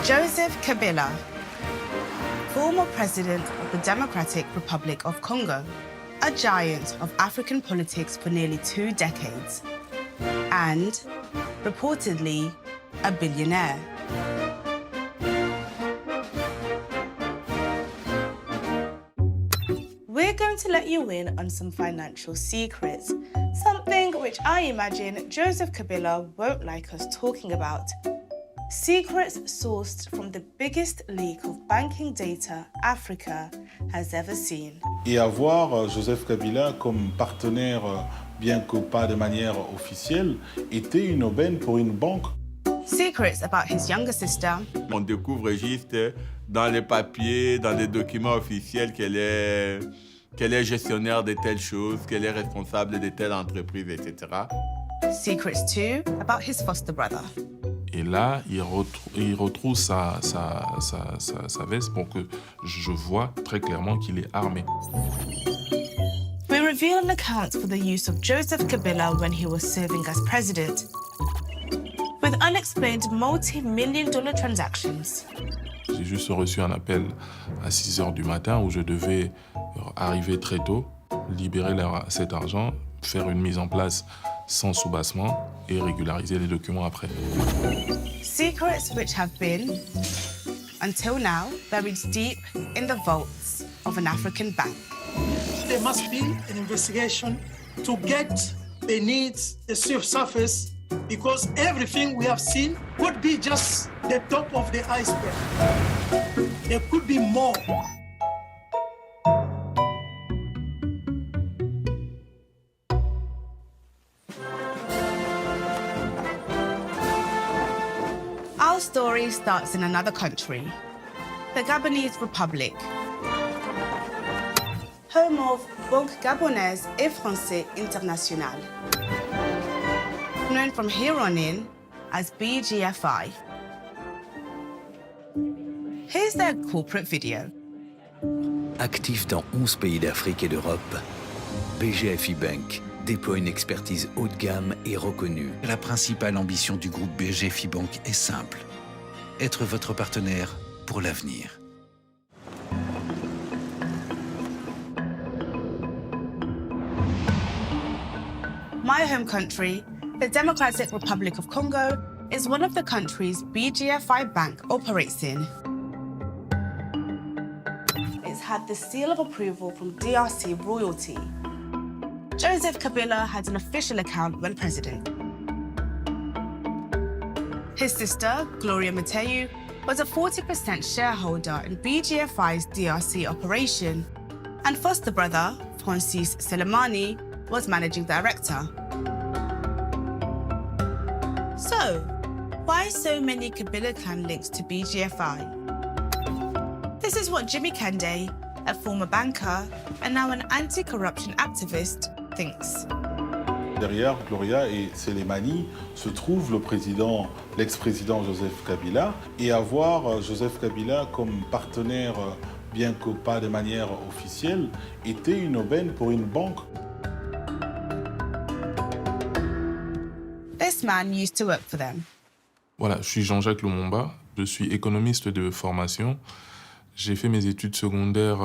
Joseph Kabila, former president of the Democratic Republic of Congo, a giant of African politics for nearly 2 decades, and reportedly a billionaire. We're going to let you in on some financial secrets, something which I imagine Joseph Kabila won't like us talking about. Secrets sourced from the biggest leak of banking data Africa has ever seen. Et avoir Joseph Kabila comme partenaire, bien que pas de manière officielle, était une aubaine pour une banque. Secrets about his younger sister. On découvre juste dans les papiers, dans les documents officiels qu'elle est gestionnaire de telle chose, qu'elle est responsable de telle entreprise, etc. Secrets too about his foster brother. Et là, il retrouve sa veste pour que je vois très clairement qu'il est armé. We reveal an account for the use of Joseph Kabila when he was serving as president, with unexplained multi-million-dollar transactions. J'ai juste reçu un appel à 6 h du matin où je devais arriver très tôt, libérer cet argent, faire une mise en place sans soubassement et régulariser les documents après. Secrets which have been, until now, buried deep in the vaults of an African bank. There must be an investigation to get beneath the surface, because everything we have seen could be just the top of the iceberg. There could be more. Our story starts in another country, the Gabonese Republic, home of Banque Gabonaise et Français International, known from here on in as BGFI. Here's their corporate video. Actif dans 11 pays d'Afrique et d'Europe, BGFI Bank déploie une expertise haut de gamme et reconnue. La principale ambition du groupe BGFI Bank est simple: être votre partenaire pour l'avenir. My home country, the Democratic Republic of Congo, is one of the countries BGFI Bank operates in. It's had the seal of approval from DRC royalty. Joseph Kabila had an official account when president. His sister, Gloria Mateu, was a 40% shareholder in BGFI's DRC operation, and foster brother, Francis Selemani, was managing director. So, why so many Kabila clan links to BGFI? This is what Jimmy Kende, a former banker and now an anti-corruption activist, thinks. Derrière Gloria et Selemani se trouve l'ex-président Joseph Kabila, et avoir Joseph Kabila comme partenaire, bien que pas de manière officielle, était une aubaine pour une banque. This man used to work for them. Voilà, je suis Jean-Jacques Lumumba, je suis économiste de formation. J'ai fait mes études secondaires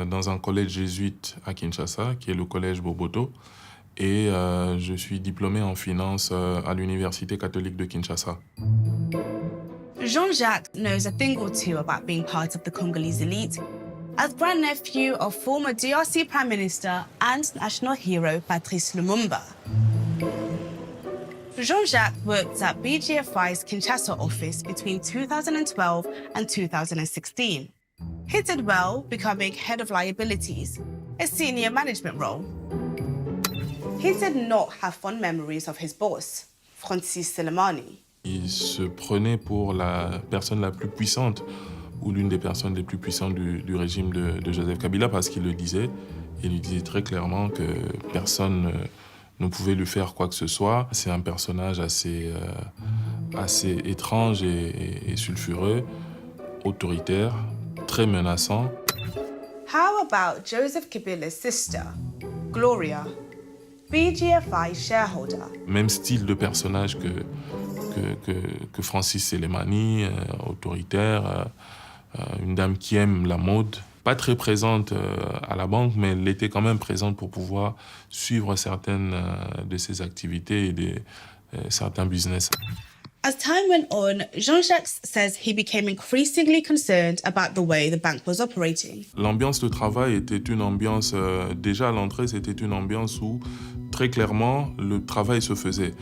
dans un collège jésuite à Kinshasa, qui est le collège Boboto, et je suis diplômé en finance à l'Université catholique de Kinshasa. Jean-Jacques knows a thing or two about being part of the Congolese elite, as grandnephew of former DRC Prime Minister and national hero Patrice Lumumba. Jean-Jacques worked at BGFI's Kinshasa office between 2012 and 2016. He did well, becoming head of liabilities, a senior management role. He did not have fond memories of his boss, Francis Selemani. Il se prenait pour la personne la plus puissante, ou l'une des personnes les plus puissantes du régime de Joseph Kabila, parce qu'il le disait. Il lui disait très clairement que personne ne pouvait lui faire quoi que ce soit. C'est un personnage assez étrange et sulfureux, autoritaire, très menaçant. How about Joseph Kabila's sister, Gloria, BGFI shareholder? Même style de personnage que Francis Selemani, autoritaire, une dame qui aime la mode, pas très présente à la banque, mais elle était quand même présente pour pouvoir suivre certaines de ses activités et certains business. As time went on, Jean-Jacques says he became increasingly concerned about the way the bank was operating. L'ambiance de travail était une ambiance, déjà à l'entrée, c'était une ambiance où très clairement le travail se faisait.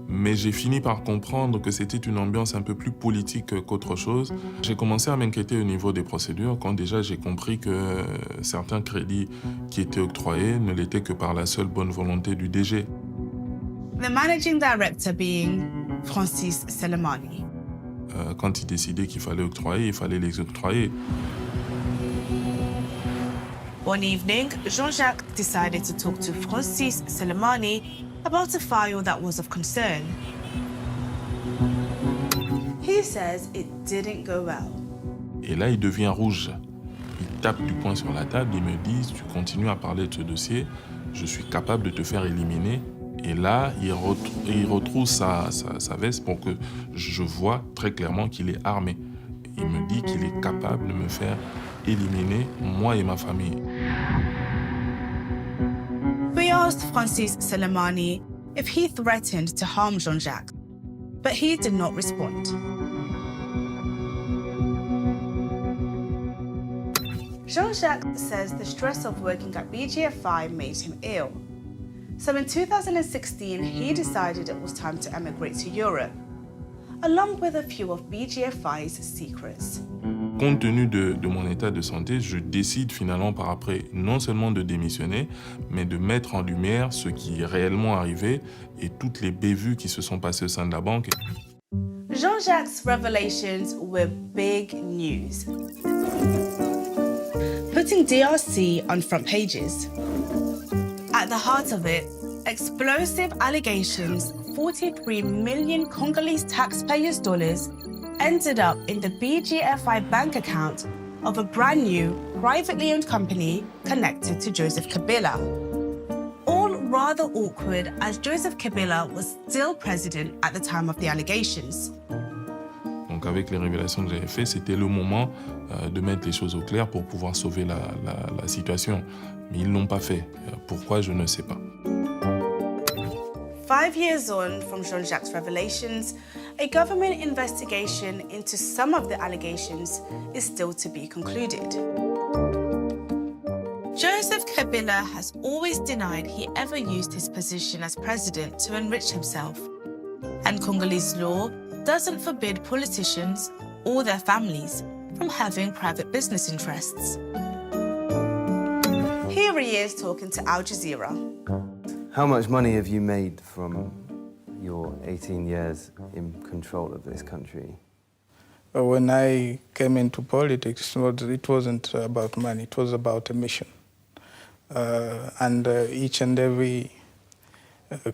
Mais j'ai fini par comprendre que c'était une ambiance un peu plus politique qu'autre chose. J'ai commencé à m'inquiéter au niveau des procédures quand déjà j'ai compris que certains crédits qui étaient octroyés ne l'étaient que par la seule bonne volonté du DG. The managing director being Francis Selemani. Quand il décidait qu'il fallait octroyer, il fallait les octroyer. One evening, Jean-Jacques decided to talk to Francis Selemani about a file that was of concern. He says it didn't go well. Et là, il devient rouge. Il tape du poing sur la table, il me dit, si tu continues à parler de ce dossier, je suis capable de te faire éliminer. Et là, il retrouve sa veste pour que je vois très clairement qu'il est armé. Il me dit qu'il est capable de me faire éliminer, moi et ma famille. We asked Francis Selemani if he threatened to harm Jean-Jacques, but he did not respond. Jean-Jacques says the stress of working at BGFI made him ill. So in 2016, he decided it was time to emigrate to Europe, along with a few of BGFI's secrets. Compte tenu de mon état de santé, je décide finalement par après non seulement de démissionner, mais de mettre en lumière ce qui est réellement arrivé et toutes les bévues qui se sont passées au sein de la banque. Jean-Jacques' revelations were big news, putting DRC on front pages. At the heart of it, explosive allegations 43 million Congolese taxpayers' dollars ended up in the BGFI bank account of a brand new, privately owned company connected to Joseph Kabila. All rather awkward as Joseph Kabila was still president at the time of the allegations. Donc avec les révélations que j'avais faites, c'était le moment de mettre les choses au clair pour pouvoir sauver la situation. Mais ils ne l'ont pas fait. Pourquoi, je ne sais pas. 5 years on from Jean-Jacques' revelations, a government investigation into some of the allegations is still to be concluded. Joseph Kabila has always denied he ever used his position as president to enrich himself. And Congolese law doesn't forbid politicians or their families from having private business interests. Here he is talking to Al Jazeera. How much money have you made from your 18 years in control of this country? When I came into politics, it wasn't about money, it was about a mission. And each and every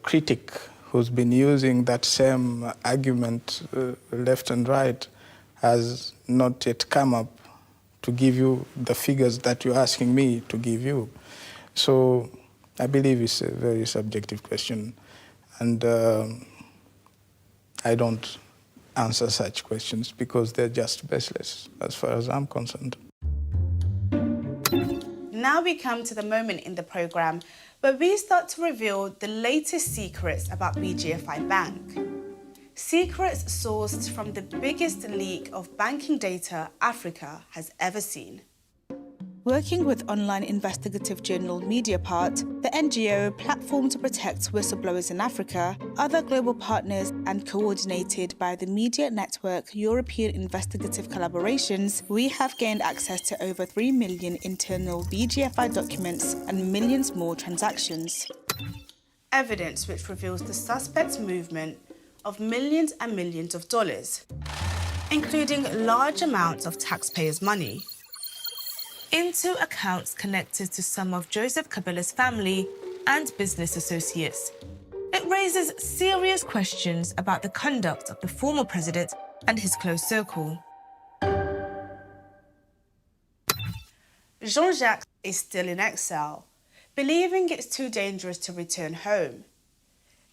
critic who's been using that same argument left and right has not yet come up to give you the figures that you're asking me to give you. So I believe it's a very subjective question, and I don't answer such questions because they're just baseless as far as I'm concerned. Now we come to the moment in the programme where we start to reveal the latest secrets about BGFI Bank. Secrets sourced from the biggest leak of banking data Africa has ever seen. Working with online investigative journal Mediapart, the NGO platform to protect whistleblowers in Africa, other global partners, and coordinated by the media network European Investigative Collaborations, we have gained access to over 3 million internal BGFI documents and millions more transactions. Evidence which reveals the suspect's movement of millions and millions of dollars, including large amounts of taxpayers' money, into accounts connected to some of Joseph Kabila's family and business associates. It raises serious questions about the conduct of the former president and his close circle. Jean-Jacques is still in exile, believing it's too dangerous to return home.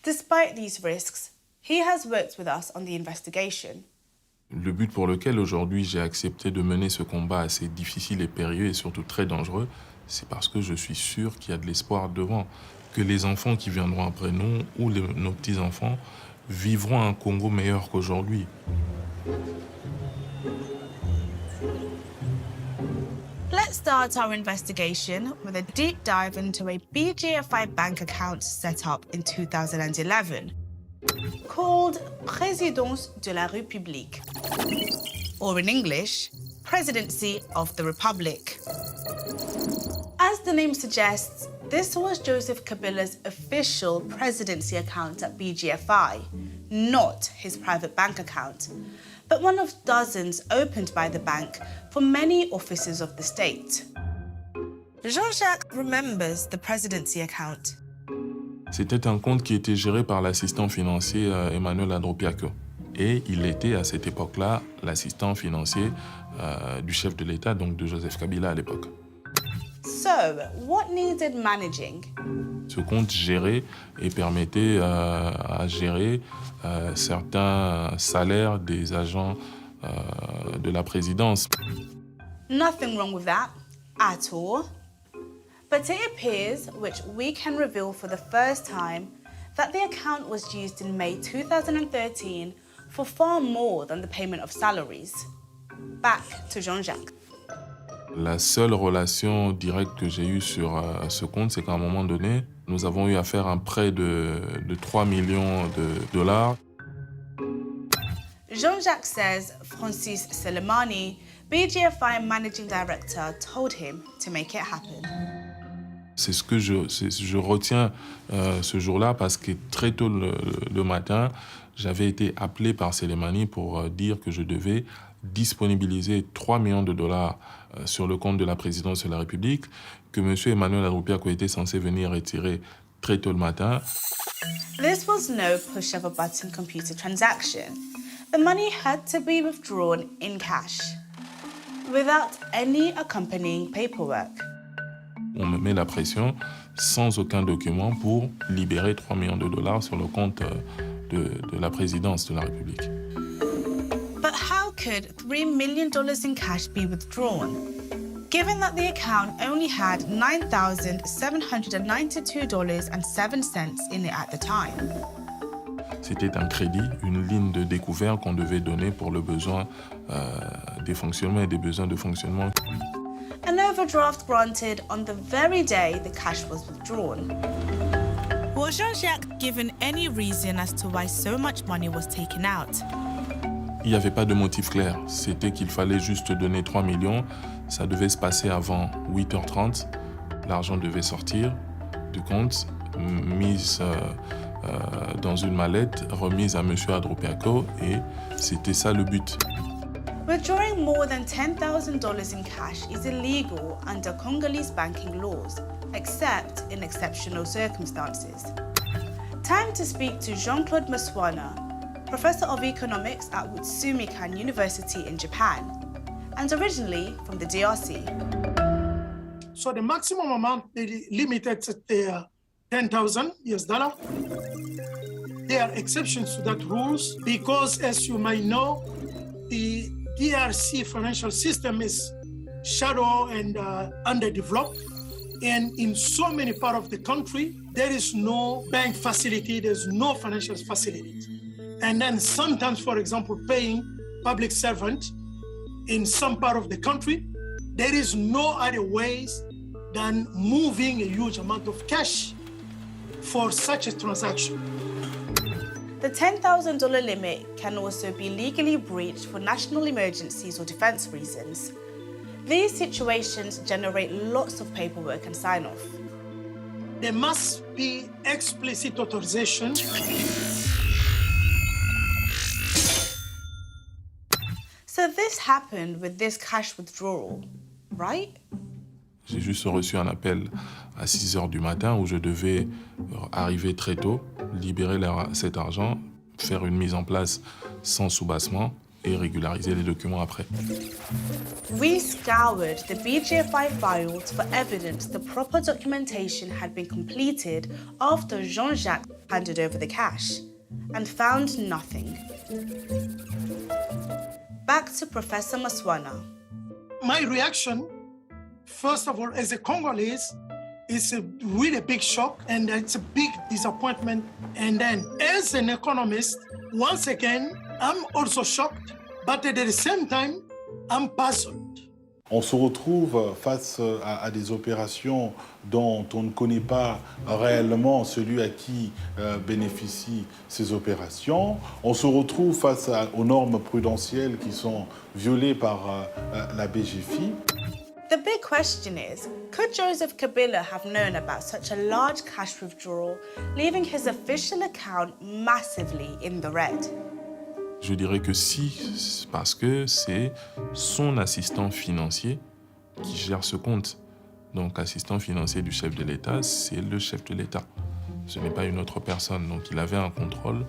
Despite these risks, He has worked with us on the investigation. Le but pour lequel aujourd'hui j'ai accepté de mener ce combat assez difficile et périlleux et surtout très dangereux, c'est parce que je suis sûr qu'il y a de l'espoir devant, que les enfants qui viendront après nous ou nos petits-enfants vivront un Congo meilleur qu'aujourd'hui. Let's start our investigation with a deep dive into a BGFI bank account set up in 2011 called Présidence de la République, or in English, Presidency of the Republic. As the name suggests, this was Joseph Kabila's official presidency account at BGFI, not his private bank account, but one of dozens opened by the bank for many officers of the state. Jean-Jacques remembers the presidency account. C'était un compte qui était géré par l'assistant financier Emmanuel Andropiaco. Et il était à cette époque-là l'assistant financier du chef de l'État, donc de Joseph Kabila à l'époque. So, what needed managing? Ce compte gérait et permettait à gérer certains salaires des agents de la présidence. Nothing wrong with that, at all. But it appears, which we can reveal for the first time, that the account was used in May 2013 for far more than the payment of salaries. Back to Jean-Jacques. La seule relation directe que j'ai eue sur ce compte, c'est qu'à un moment donné, nous avons eu à faire un prêt de 3 millions de dollars. Jean-Jacques says Francis Selemani, BGFI Managing Director, told him to make it happen. C'est ce que je retiens ce jour-là parce que très tôt le matin, j'avais été appelé par Selemani pour dire que je devais disponibiliser 3 millions de dollars sur le compte de la présidence de la République, que M. Emmanuel Andropiaco était censé venir retirer très tôt le matin. This was no push-of-a-button computer transaction. The money had to be withdrawn in cash, without any accompanying paperwork. On me met la pression sans aucun document pour libérer 3 millions de dollars sur le compte de la présidence de la République. But how could $3 million in cash be withdrawn, given that the account only had $9,792.07 in it at the time? C'était un crédit, une ligne de découvert qu'on devait donner pour le besoin des fonctionnements et des besoins de fonctionnement. An overdraft granted on the very day the cash was withdrawn. Was Jean-Jacques given any reason as to why so much money was taken out? Il n'y avait pas de motif clair. C'était qu'il fallait juste donner 3 millions. Ça devait se passer avant 8h30. L'argent devait sortir du compte, mise dans une mallette, remise à M. Andropiaco, et c'était ça le but. Withdrawing more than $10,000 in cash is illegal under Congolese banking laws, except in exceptional circumstances. Time to speak to Jean-Claude Muswana, Professor of Economics at Witsumikan University in Japan, and originally from the DRC. So the maximum amount they limited at $10,000 US. There are exceptions to that rules because, as you might know, the DRC financial system is shallow and underdeveloped. And in so many parts of the country, there is no bank facility, there's no financial facilities. And then sometimes, for example, paying public servant in some part of the country, there is no other ways than moving a huge amount of cash for such a transaction. The $10,000 limit can also be legally breached for national emergencies or defense reasons. These situations generate lots of paperwork and sign-off. There must be explicit authorization. So this happened with this cash withdrawal, right? J'ai juste reçu un appel à 6h du matin où je devais arriver très tôt, libérer cet argent, faire une mise en place sans soubassement et régulariser les documents après. We scoured the BGFI files for evidence the proper documentation had been completed after Jean-Jacques handed over the cash. and found nothing. Back to Professor Maswana. My reaction, first of all, as a Congolese, is a really big shock and it's a big disappointment. And then as an economist, once again, I'm also shocked, but at the same time, I'm puzzled. On se retrouve face à des opérations dont on ne connaît pas réellement celui à qui bénéficient ces opérations. On se retrouve face aux normes prudentielles qui sont violées par la BGFI. The big question is, could Joseph Kabila have known about such a large cash withdrawal, leaving his official account massively in the red? Je dirais que si, parce que c'est son assistant financier qui gère ce compte. Donc, assistant financier du chef de l'État, c'est le chef de l'État. Ce n'est pas une autre personne. Donc, il avait un contrôle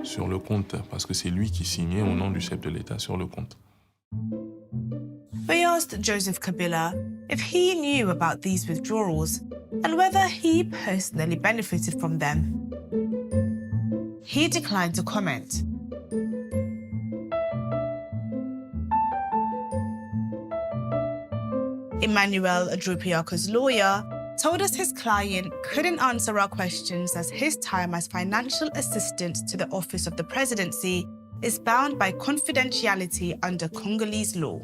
sur le compte parce que c'est lui qui signait au nom du chef de l'État sur le compte. We asked Joseph Kabila if he knew about these withdrawals and whether he personally benefited from them. He declined to comment. Emmanuel Adrupiako's lawyer told us his client couldn't answer our questions as his time as financial assistant to the Office of the Presidency is bound by confidentiality under Congolese law.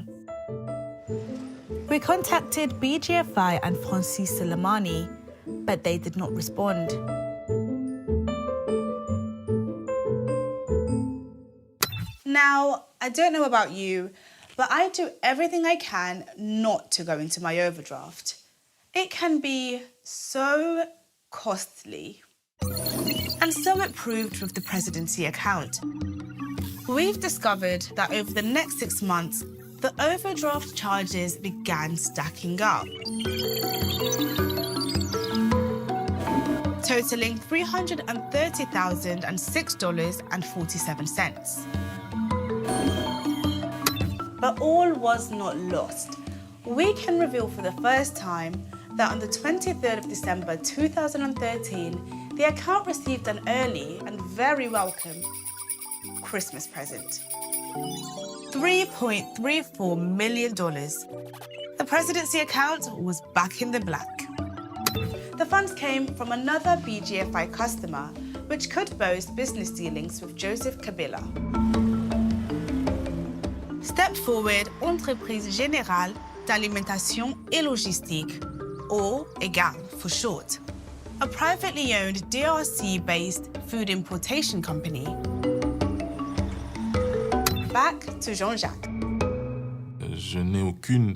We contacted BGFI and Francis Soleimani, but they did not respond. Now, I don't know about you, but I do everything I can not to go into my overdraft. It can be so costly. And so it proved with the presidency account. We've discovered that over the next 6 months, the overdraft charges began stacking up, totaling $330,006.47. But all was not lost. We can reveal for the first time that on the 23rd of December 2013, the account received an early and very welcome Christmas present. $3.34 million. The presidency account was back in the black. The funds came from another BGFI customer, which could boast business dealings with Joseph Kabila. Step forward, Entreprise Générale d'Alimentation et Logistique, or EGAL for short, a privately owned DRC-based food importation company. Back to Jean-Jacques. Je n'ai aucune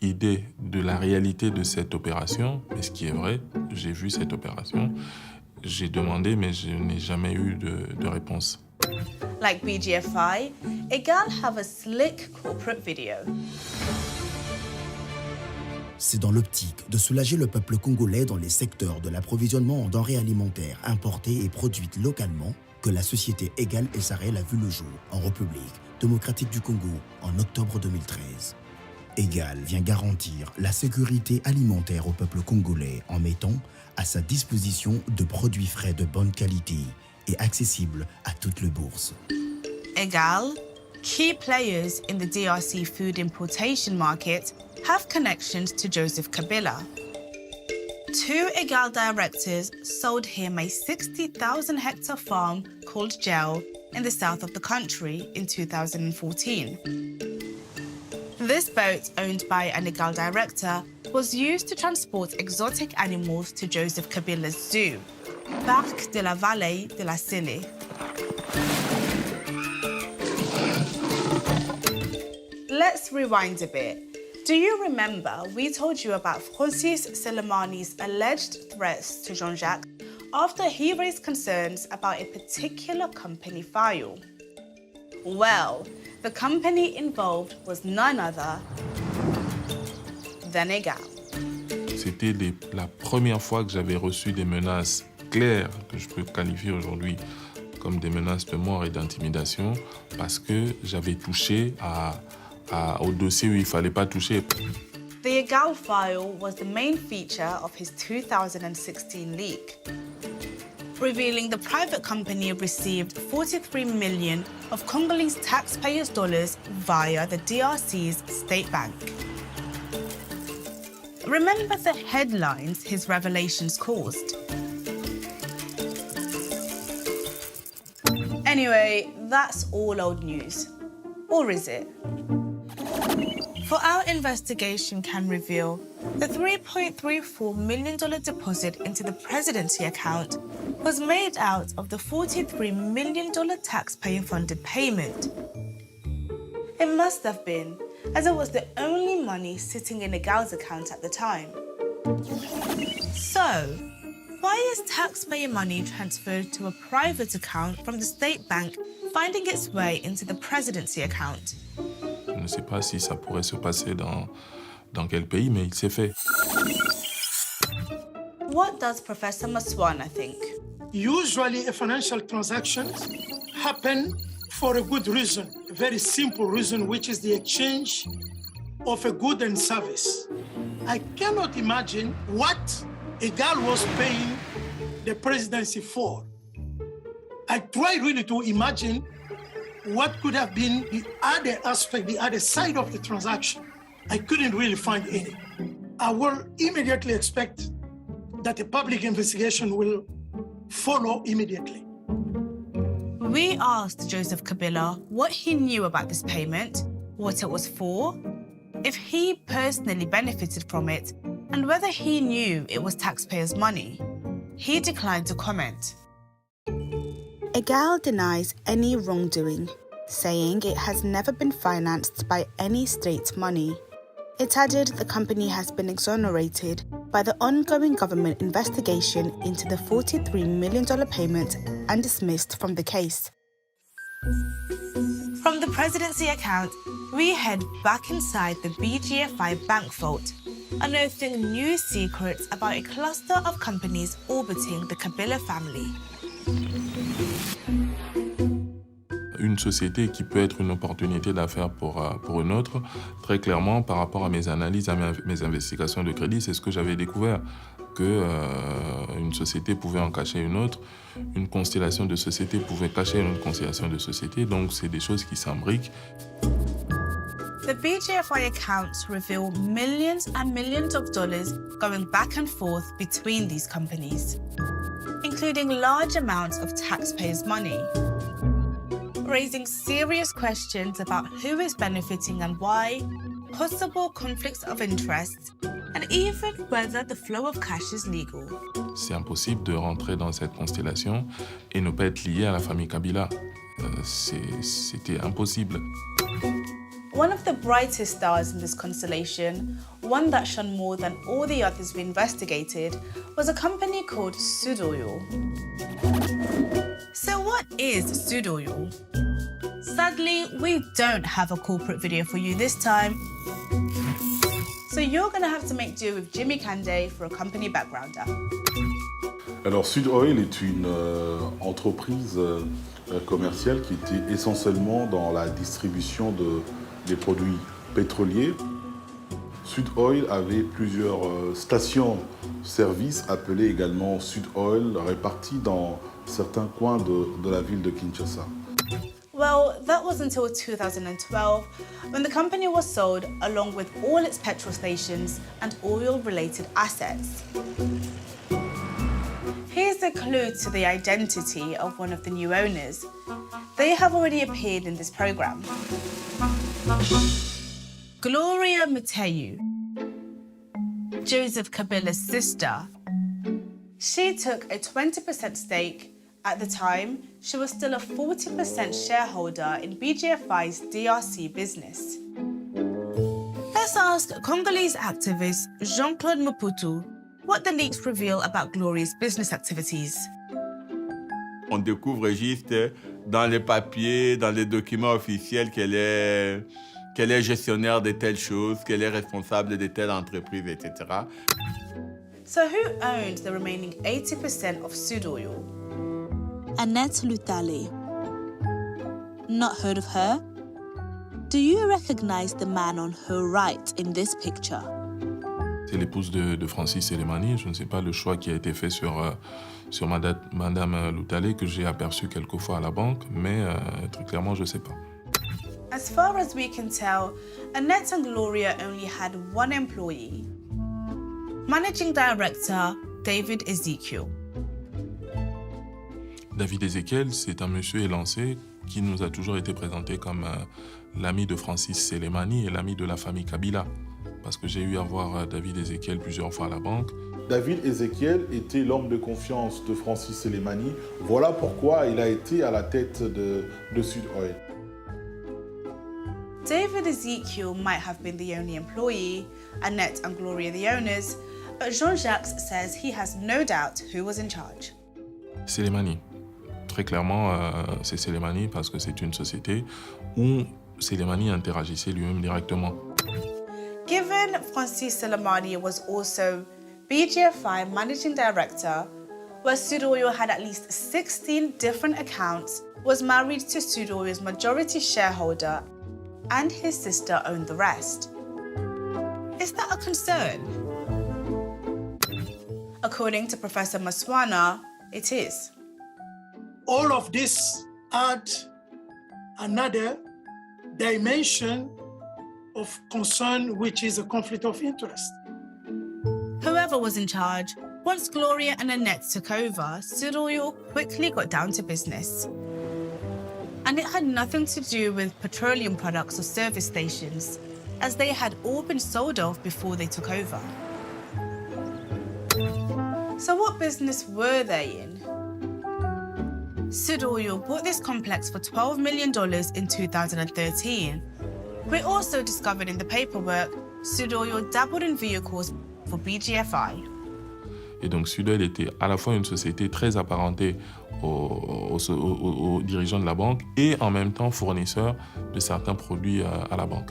idée de la réalité de cette opération, mais ce qui est vrai, j'ai vu cette opération, j'ai demandé, mais je n'ai jamais eu de réponse. Like BGFI, EGAL have a slick corporate video. C'est dans l'optique de soulager le peuple congolais dans les secteurs de l'approvisionnement en denrées alimentaires importées et produites localement que la société EGAL SARL a vu le jour en République démocratique du Congo en octobre 2013. EGAL vient garantir la sécurité alimentaire au peuple congolais en mettant à sa disposition de produits frais de bonne qualité et accessibles à toutes les bourses. EGAL, key players in the DRC food importation market, have connections to Joseph Kabila. 2 EGAL directors sold him a 60,000-hectare farm called Gel in the south of the country in 2014. This boat, owned by an EGAL director, was used to transport exotic animals to Joseph Kabila's zoo, Parc de la Vallée de la Sélé. Let's rewind a bit. Do you remember we told you about Francis Soleimani's alleged threats to Jean-Jacques after he raised concerns about a particular company file? Well, the company involved was none other than EGAL. C'était la première fois que j'avais reçu des menaces claires, que je peux qualifier aujourd'hui comme des menaces de mort et d'intimidation, parce que j'avais touché au dossier où il ne fallait pas toucher. The EGAL file was the main feature of his 2016 leak. revealing the private company received 43 million of Congolese taxpayers' dollars via the DRC's state bank. Remember the headlines his revelations caused? Anyway, that's all old news. Or is it? For our investigation can reveal the $3.34 million deposit into the presidency account was made out of the $43 million taxpayer-funded payment. It must have been, as it was the only money sitting in Egal's account at the time. So, why is taxpayer money transferred to a private account from the state bank finding its way into the presidency account? Je ne sais pas si ça pourrait se passer dans quel pays, mais il s'est fait. What does Professor Maswana think? Usually, a financial transaction happen for a good reason, a very simple reason, which is the exchange of a good and service. I cannot imagine what Egal was paying the presidency for. I try really to imagine what could have been the other aspect, the other side of the transaction. I couldn't really find any. I will immediately expect that a public investigation will follow immediately. We asked Joseph Kabila what he knew about this payment, what it was for, if he personally benefited from it, and whether he knew it was taxpayers' money. He declined to comment. Egal denies any wrongdoing, saying it has never been financed by any state money. It added the company has been exonerated by the ongoing government investigation into the $43 million payment and dismissed from the case. From the presidency account, we head back inside the BGFI bank vault, unearthing new secrets about a cluster of companies orbiting the Kabila family. Une société qui peut être une opportunité d'affaires pour une autre, très clairement, par rapport à mes analyses, à mes investigations de crédit, c'est ce que j'avais découvert, qu'une société pouvait en cacher une autre, une constellation de sociétés pouvait cacher une autre constellation de sociétés, donc c'est des choses qui s'imbriquent. The BGFI accounts reveal millions and millions of dollars going back and forth between these companies, including large amounts of taxpayers' money, raising serious questions about who is benefiting and why, possible conflicts of interest, and even whether the flow of cash is legal. C'est impossible de rentrer dans cette constellation et ne pas être lié à la famille Kabila. C'était impossible. One of the brightest stars in this constellation, one that shone more than all the others we investigated, was a company called Sudoyo. So what is Sudoyo? Sadly, we don't have a corporate video for you this time. So you're going to have to make do with Jimmy Kande for a company backgrounder. Alors Sud Oil est une entreprise commerciale qui était essentiellement dans la distribution des produits pétroliers. Sud Oil avait plusieurs stations-service appelées également Sud Oil, réparties dans certains coins de la ville de Kinshasa. Well, that was until 2012, when the company was sold along with all its petrol stations and oil-related assets. Here's a clue to the identity of one of the new owners. They have already appeared in this program. Gloria Mateu, Joseph Kabila's sister. She took a 20% stake. At the time, she was still a 40% shareholder in BGFI's DRC business. Let's ask Congolese activist Jean-Claude Maputo what the leaks reveal about Gloria's business activities. On découvre juste dans les papiers, dans les documents officiels qu'elle est gestionnaire de telles choses, qu'elle est responsable de telle entreprise, etc. So who owns the remaining 80% of Sudoyo? Annette Lutale. Not heard of her? Do you recognize the man on her right in this picture? C'est l'épouse de Francis Selemani. Je ne sais pas le choix qui a été fait sur Madame Loutale que j'ai aperçu quelques fois à la banque, mais très clairement, je ne sais pas. As far as we can tell, Annette and Gloria only had one employee, Managing Director David Ezekiel. David Ezekiel, c'est un monsieur élancé qui nous a toujours été présenté comme l'ami de Francis Selemani et l'ami de la famille Kabila. Parce que j'ai eu à voir David Ezekiel plusieurs fois à la banque. David Ezekiel était l'homme de confiance de Francis Selemani. Voilà pourquoi il a été à la tête de Sud Oil. David Ezekiel might have been the only employee, Annette and Gloria the owners, but Jean-Jacques says he has no doubt who was in charge. Selemani. Très clairement, c'est Selemani parce que c'est une société où Selemani interagissait lui-même directement. Given Francis Selemani was also BGFI Managing Director, where Sudoyo had at least 16 different accounts, was married to Sudoyo's majority shareholder, and his sister owned the rest. Is that a concern? According to Professor Maswana, it is. All of this add another dimension of concern, which is a conflict of interest. Whoever was in charge, once Gloria and Annette took over, Sudoyo quickly got down to business. And it had nothing to do with petroleum products or service stations, as they had all been sold off before they took over. So what business were they in? Sudoyo bought this complex for $12 million in 2013. We also discovered in the paperwork, Sudoyo dabbled in vehicles for BGFI. Et donc Sudoil était à la fois une société très apparentée aux dirigeants de la banque et en même temps fournisseur de certains produits à la banque.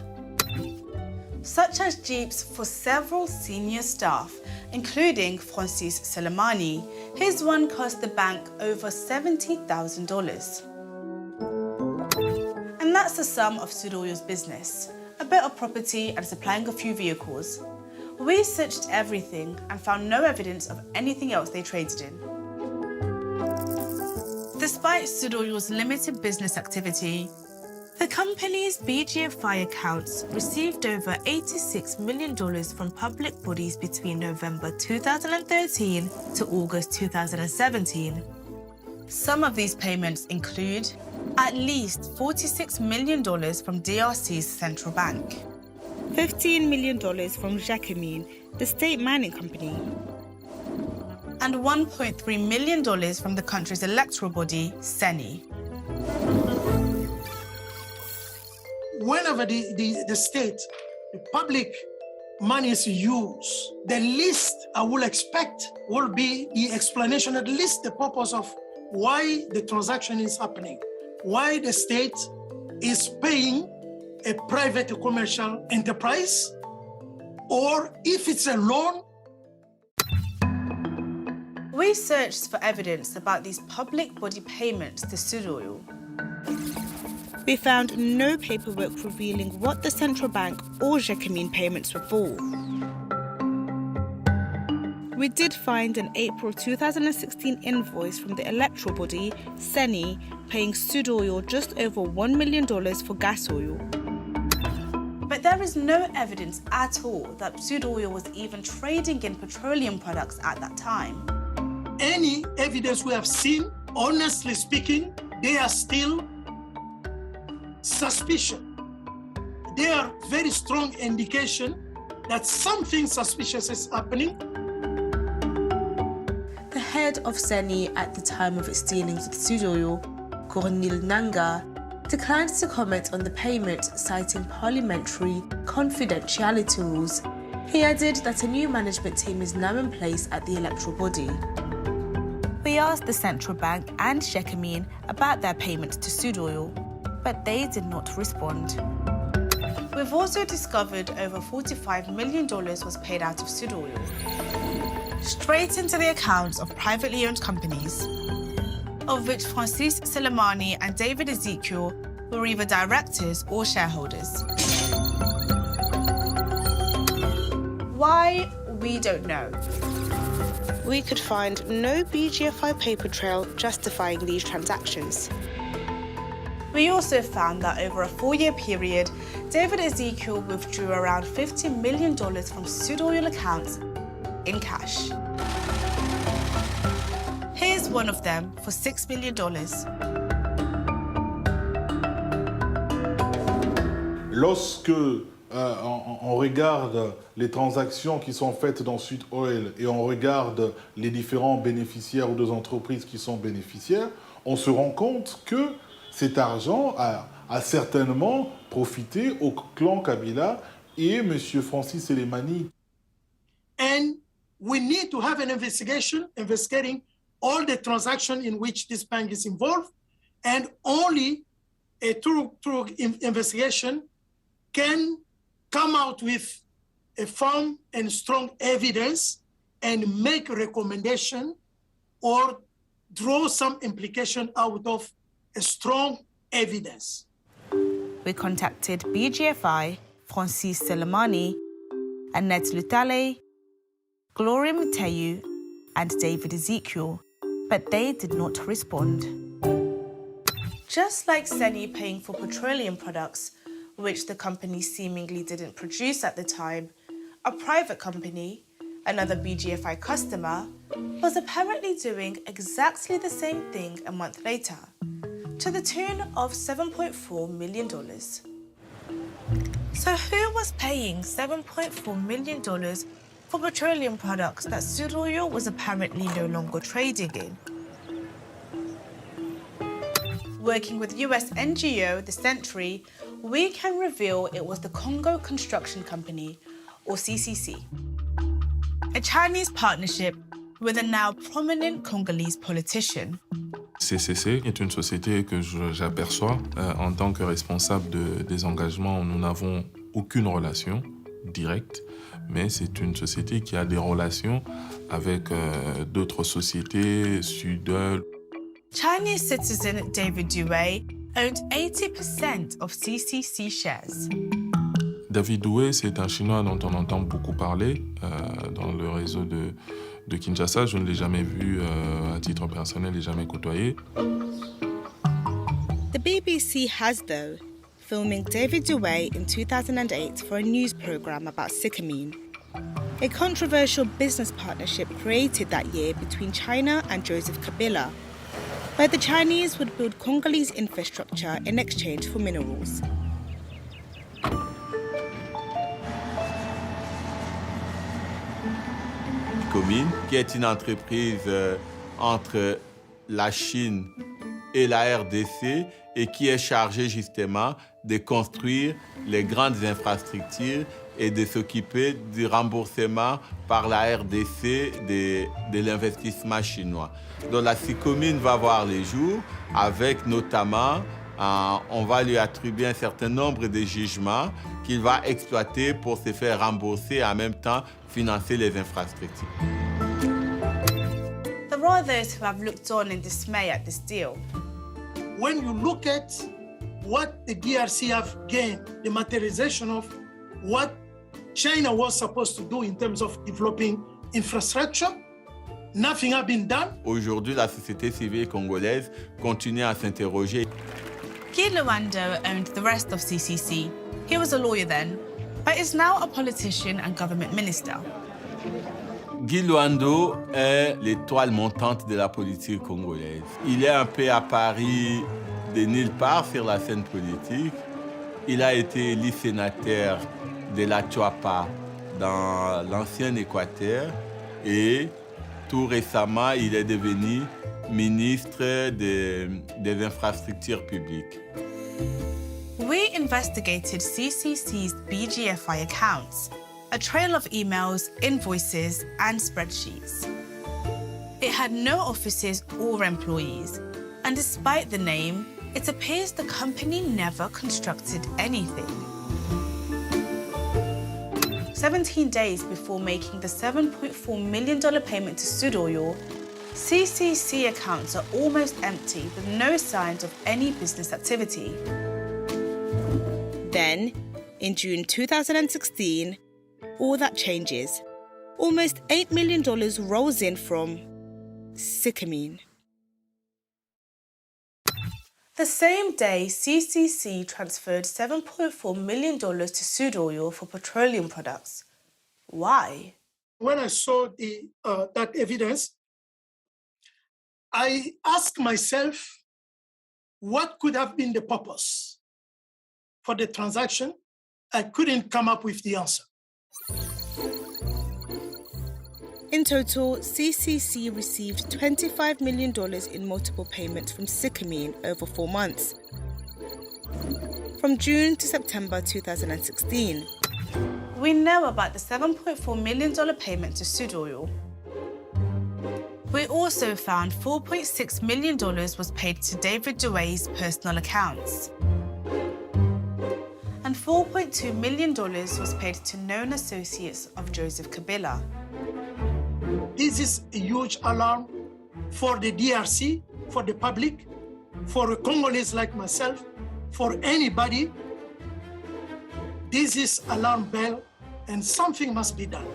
Such as Jeeps for several senior staff, including Francis Selemani. His one cost the bank over $70,000. And that's the sum of Sudoyo's business, a bit of property and supplying a few vehicles. We searched everything and found no evidence of anything else they traded in. Despite Sudoyo's limited business activity, the company's BGFI accounts received over $86 million from public bodies between November 2013 to August 2017. Some of these payments include at least $46 million from DRC's central bank, $15 million from Jacquemin, the state mining company, and $1.3 million from the country's electoral body, CENI. Whenever the state, the public money is used, the least I will expect will be the explanation, at least the purpose of why the transaction is happening, why the state is paying a private commercial enterprise, or if it's a loan. We searched for evidence about these public body payments to Sudoyo. We found no paperwork revealing what the central bank or Jacquemin payments were for. We did find an April 2016 invoice from the electoral body, CENI, paying Sudoyo just over $1 million for gas oil. But there is no evidence at all that Sudoyo was even trading in petroleum products at that time. Any evidence we have seen, honestly speaking, they are still suspicion. They are very strong indication that something suspicious is happening. The head of CENI at the time of its dealings with Sudoyo, Cornel Nanga, declined to comment on the payment, citing parliamentary confidentiality rules. He added that a new management team is now in place at the electoral body. We asked the central bank and Jacquemin about their payments to Sudoyo, but they did not respond. We've also discovered over $45 million was paid out of Sudoyo, straight into the accounts of privately owned companies, of which Francis Selemani and David Ezekiel were either directors or shareholders. Why we don't know. We could find no BGFI paper trail justifying these transactions. We also found that over a 4-year period, David Ezekiel withdrew around $50 million from Sudoil accounts in cash. Here's one of them for $6 million. Lorsque on regarde les transactions qui sont faites dans Sudoil et on regarde les différents bénéficiaires ou des entreprises qui sont bénéficiaires, on se rend compte que cet argent a certainement profité au clan Kabila et M. Francis Elimani. And we need to have an investigation investigating all the transactions in which this bank is involved, and only a thorough investigation can come out with a firm and strong evidence and make a recommendation or draw some implication out of a strong evidence. We contacted BGFI, Francis Selemani, Annette Lutale, Gloria Mateu, and David Ezekiel, but they did not respond. Just like Seni paying for petroleum products, which the company seemingly didn't produce at the time, a private company, another BGFI customer, was apparently doing exactly the same thing a month later, to the tune of $7.4 million. So who was paying $7.4 million for petroleum products that Sudoil was apparently no longer trading in? Working with US NGO The Century, we can reveal it was the Congo Construction Company, or CCC, a Chinese partnership with a now prominent Congolese politician. CCC est une société que j'aperçois en tant que responsable des engagements. Nous n'avons aucune relation directe, mais c'est une société qui a des relations avec d'autres sociétés, Sudoil. Chinese citizen David Douay owned 80% of CCC shares. David Douay, c'est un Chinois dont on entend beaucoup parler dans le réseau de Kinshasa. Je ne l'ai jamais vu à titre personnel et jamais côtoyé. The BBC has, though, filming David Douay in 2008 for a news programme about Sycamine, a controversial business partnership created that year between China and Joseph Kabila, where the Chinese would build Congolese infrastructure in exchange for minerals. Qui est une entreprise entre la Chine et la RDC et qui est chargée justement de construire les grandes infrastructures et de s'occuper du remboursement par la RDC de l'investissement chinois. Donc la Sycomine va voir les jours avec notamment, on va lui attribuer un certain nombre de jugements qu'il va exploiter pour se faire rembourser et en même temps financer les infrastructures. There are those who have looked on in dismay at this deal. When you look at what the DRC have gained, the materialization of what China was supposed to do in terms of developing infrastructure, nothing has been done. Aujourd'hui, la société civile congolaise continue à s'interroger. Guy Luando owned the rest of CCC. He was a lawyer then, but is now a politician and government minister. Guy Luando est l'étoile montante de la politique congolaise. Il est un peu apparu de nulle part sur la scène politique. Il a été élu sénateur de la Chuapa dans l'ancien Équateur et tout récemment, il est devenu ministre des infrastructures publiques. We investigated CCC's BGFI accounts, a trail of emails, invoices, and spreadsheets. It had no offices or employees, and despite the name, it appears the company never constructed anything. 17 days before making the $7.4 million payment to Sudoil, CCC accounts are almost empty with no signs of any business activity. Then, in June 2016, all that changes Almost $8 million rolls in from Sycamine. The same day, CCC transferred $7.4 million to Sudoil for petroleum products. Why? When I saw that evidence, I asked myself, what could have been the purpose for the transaction? I couldn't come up with the answer. In total, CCC received $25 million in multiple payments from Sycamine over 4 months, from June to September 2016. We know about the $7.4 million payment to Sudoil. We also found $4.6 million was paid to David Douay's personal accounts. And $4.2 million was paid to known associates of Joseph Kabila. This is a huge alarm for the DRC, for the public, for a Congolese like myself, for anybody. This is alarm bell, and something must be done.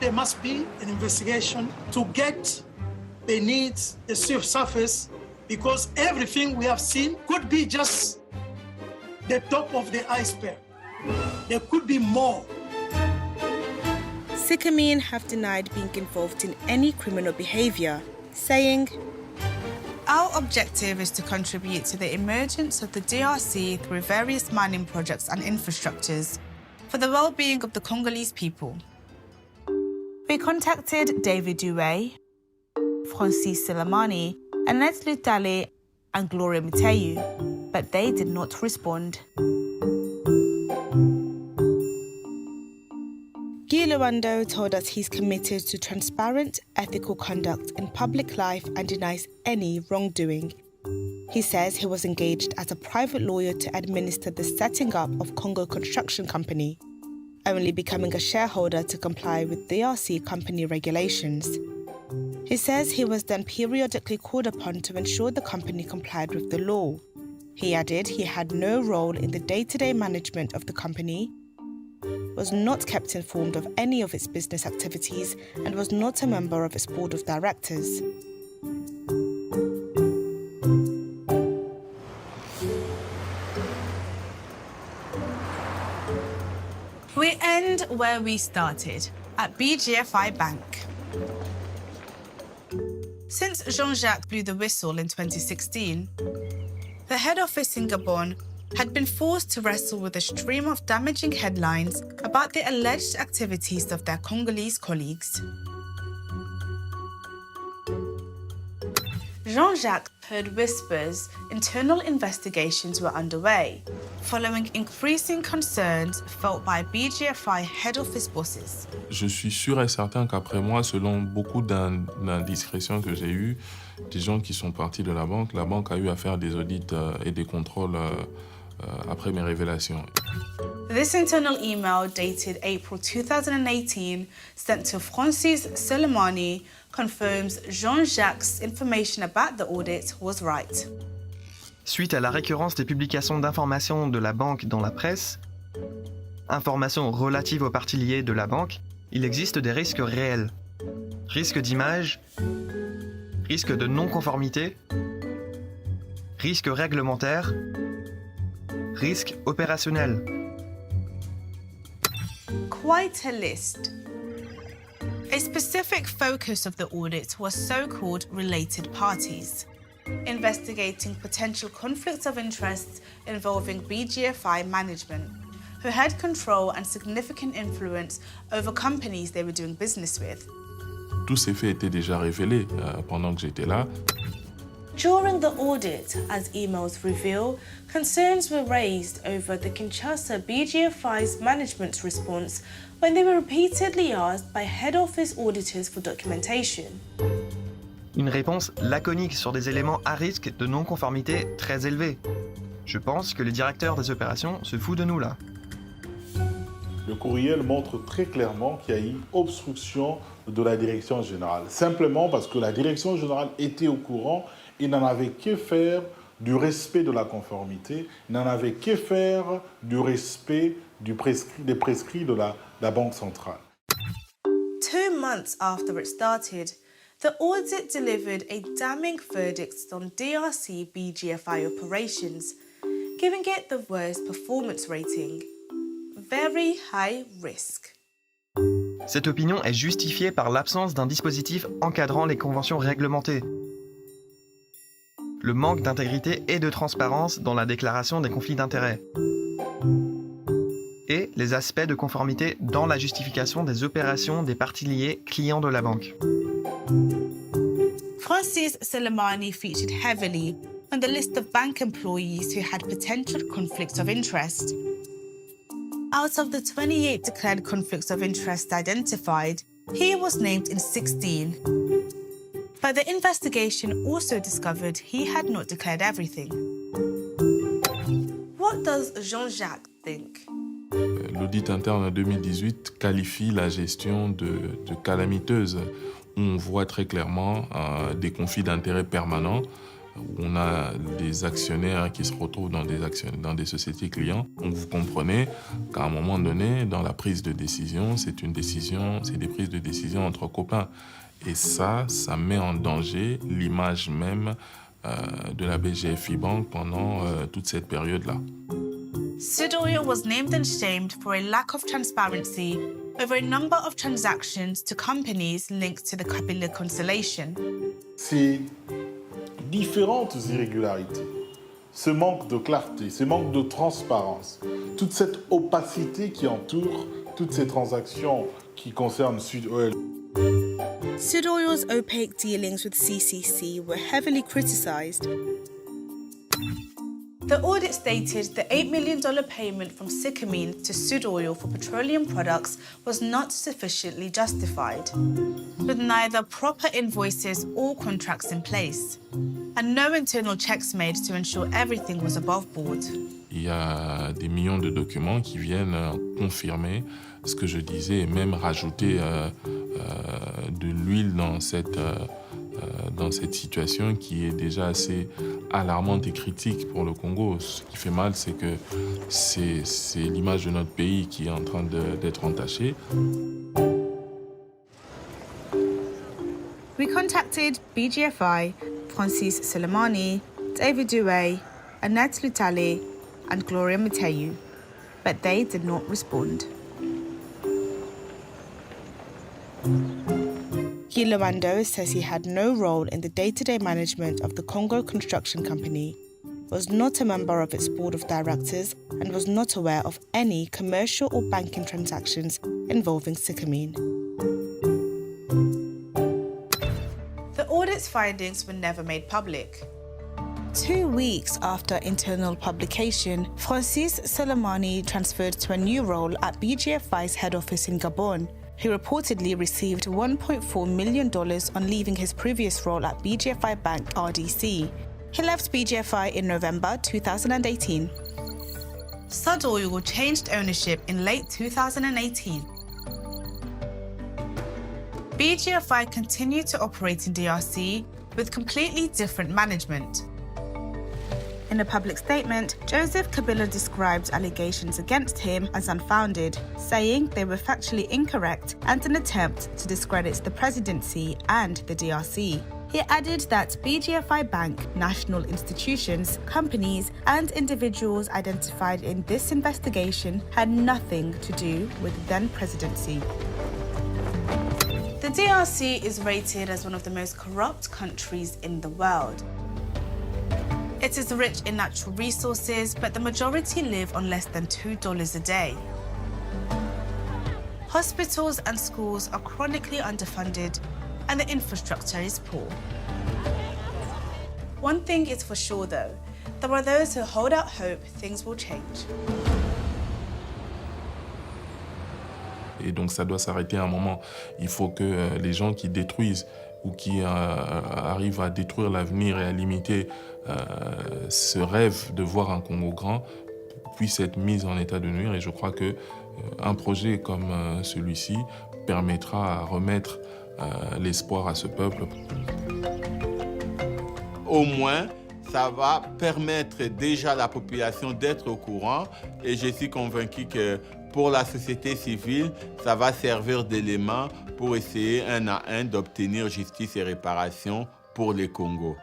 There must be an investigation to get beneath the surface, because everything we have seen could be just the top of the iceberg. There could be more. Sycamine have denied being involved in any criminal behaviour, saying, Our objective is to contribute to the emergence of the DRC through various mining projects and infrastructures for the well-being of the Congolese people. We contacted David Douay, Francis Selemani, Annette Lutale and Gloria Muteu, but they did not respond. Guy Luando told us he's committed to transparent, ethical conduct in public life and denies any wrongdoing. He says he was engaged as a private lawyer to administer the setting up of Congo Construction Company, only becoming a shareholder to comply with DRC company regulations. He says he was then periodically called upon to ensure the company complied with the law. He added he had no role in the day-to-day management of the company, was not kept informed of any of its business activities, and was not a member of its board of directors. We end where we started, at BGFI Bank. Since Jean-Jacques blew the whistle in 2016, the head office in Gabon had been forced to wrestle with a stream of damaging headlines about the alleged activities of their Congolese colleagues. Jean-Jacques heard whispers internal investigations were underway, following increasing concerns felt by BGFI head office bosses. Je suis sûr et certain qu'après moi, selon beaucoup d'indiscrétions que j'ai eues, des gens qui sont partis de la banque a eu à faire des audits et des contrôles après mes révélations. This internal email dated April 2018, sent to Francis Selemani, confirms Jean-Jacques' information about the audit was right. Suite à la récurrence des publications d'informations de la banque dans la presse, informations relatives aux parties liées de la banque, il existe des risques réels. Risque d'image, risque de non-conformité, risque réglementaire, risque opérationnel. Quite a list. A specific focus of the audit was so-called related parties, investigating potential conflicts of interest involving BGFI management, who had control and significant influence over companies they were doing business with. Tous ces faits étaient déjà révélés pendant que j'étais là. During the audit, as emails reveal, concerns were raised over the Kinshasa BGFI's management's response when they were repeatedly asked by head office auditors for documentation. Une réponse laconique sur des éléments à risque de non-conformité très élevés. Je pense que le directeur des opérations se fout de nous là. Le courriel montre très clairement qu'il y a eu obstruction de la direction générale. Simplement parce que la direction générale était au courant, il n'en avait que faire du respect de la conformité, il n'en avait que faire du respect des prescrits de la Banque centrale. months after it started, the audit delivered a damning verdict on DRC BGFI operations, giving it the worst performance rating. Very high risk. Cette opinion est justifiée par l'absence d'un dispositif encadrant les conventions réglementées, le manque d'intégrité et de transparence dans la déclaration des conflits d'intérêts, et les aspects de conformité dans la justification des opérations des parties liées clients de la banque. Francis Selemani featured heavily on the list of bank employees who had potential conflicts of interest. Out of the 28 declared conflicts of interest identified, he was named in 16. But the investigation also discovered he had not declared everything. What does Jean-Jacques think? L'audit interne 2018 qualifie la gestion de calamiteuse, où on voit très clairement des conflits d'intérêts permanents, où on a des actionnaires qui se retrouvent dans des sociétés clients. Donc vous comprenez qu'à un moment donné, dans la prise de décision, c'est des prises de décision entre copains. Et ça met en danger l'image même de la BGFI Bank pendant toute cette période-là. Sudoyo was named and shamed for a lack of transparency over a number of transactions to companies linked to the Kabila constellation. Ces différentes irrégularités, ce manque de clarté, ce manque de transparence, toute cette opacité qui entoure toutes ces transactions qui concernent Sud-Oil. Sudoyo's opaque dealings with CCC were heavily criticised. The audit stated the $8 million payment from Sycamine to Sudoyo for petroleum products was not sufficiently justified, with neither proper invoices or contracts in place, and no internal checks made to ensure everything was above board. Il y a des millions de documents qui viennent confirmer ce que je disais et même rajouter de l'huile dans cette situation qui est déjà assez alarmante et critique pour le Congo. Ce qui fait mal, c'est que c'est l'image de notre pays qui est en train d'être entachée. We contacted BGFI, Francis Selemani, David Douay, Annette Lutale, and Gloria Mateu, but they did not respond. Guy Lomando says he had no role in the day-to-day management of the Congo Construction Company, was not a member of its board of directors, and was not aware of any commercial or banking transactions involving Sycamine. The audit's findings were never made public. 2 weeks after internal publication, Francis Selemani transferred to a new role at BGFI's head office in Gabon. He reportedly received $1.4 million on leaving his previous role at BGFI Bank RDC. He left BGFI in November 2018. Sudoyo changed ownership in late 2018. BGFI continued to operate in DRC with completely different management. In a public statement, Joseph Kabila described allegations against him as unfounded, saying they were factually incorrect and an attempt to discredit the presidency and the DRC. He added that BGFI Bank, national institutions, companies, and individuals identified in this investigation had nothing to do with the then presidency. The DRC is rated as one of the most corrupt countries in the world. It is rich in natural resources, but the majority live on less than $2 a day. Hospitals and schools are chronically underfunded, and the infrastructure is poor. One thing is for sure though, there are those who hold out hope things will change. Et donc ça doit s'arrêter à un moment. Il faut que les gens qui détruisent ou qui arrivent à détruire l'avenir et à limiter ce rêve de voir un Congo grand puissent être mis en état de nuire. Et je crois qu'un projet comme celui-ci permettra à remettre l'espoir à ce peuple. Au moins, ça va permettre déjà à la population d'être au courant et je suis convaincu que Pour la société civile, ça va servir d'élément pour essayer un à un d'obtenir justice et réparation pour les Congos.